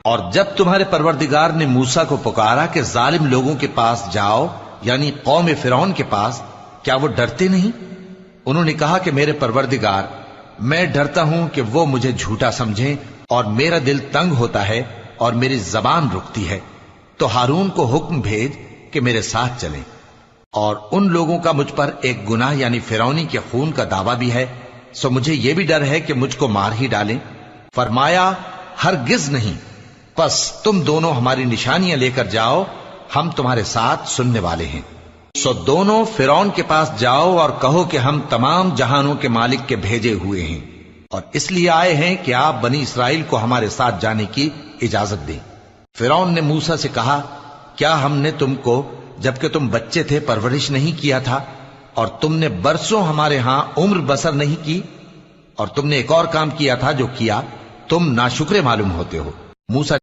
اور جب تمہارے پروردگار نے موسیٰ کو پکارا کہ ظالم لوگوں کے پاس جاؤ، یعنی قوم فرعون کے پاس، کیا وہ ڈرتے نہیں؟ انہوں نے کہا کہ میرے پروردگار، میں ڈرتا ہوں کہ وہ مجھے جھوٹا سمجھیں، اور میرا دل تنگ ہوتا ہے اور میری زبان رکتی ہے، تو ہارون کو حکم بھیج کہ میرے ساتھ چلیں۔ اور ان لوگوں کا مجھ پر ایک گناہ یعنی فرعونی کے خون کا دعویٰ بھی ہے، سو مجھے یہ بھی ڈر ہے کہ مجھ کو مار ہی ڈالیں۔ فرمایا ہرگز نہیں، پس تم دونوں ہماری نشانیاں لے کر جاؤ، ہم تمہارے ساتھ سننے والے ہیں۔ سو دونوں فرعون کے پاس جاؤ اور کہو کہ ہم تمام جہانوں کے مالک کے بھیجے ہوئے ہیں، اور اس لیے آئے ہیں کہ آپ بنی اسرائیل کو ہمارے ساتھ جانے کی اجازت دیں۔ فرعون نے موسیٰ سے کہا، کیا ہم نے تم کو جبکہ تم بچے تھے پرورش نہیں کیا تھا، اور تم نے برسوں ہمارے ہاں عمر بسر نہیں کی؟ اور تم نے ایک اور کام کیا تھا جو کیا، تم ناشکرے معلوم ہوتے ہو۔ موسیٰ